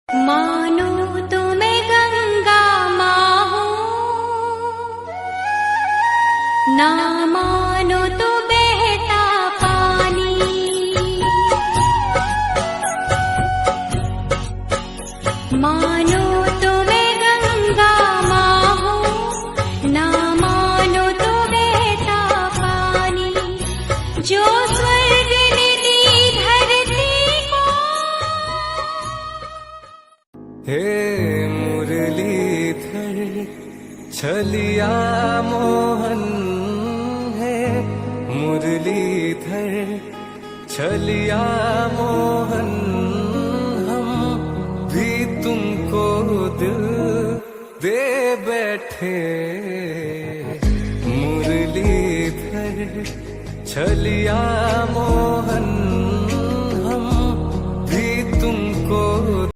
मानो तुम्हें गंगा माँ हूँ, ना मानो तो बहता पानी। मानो तुम्हें गंगा माँ हूँ, ना मानो तो बहता पानी। जो स्वर्ग ने दी धरती को, हे मुरलीधर छलिया मोहन, है मुरलीधर छलिया मोहन, हम भी तुमको दिल दे बैठे। मुरलीधर छलिया मोहन,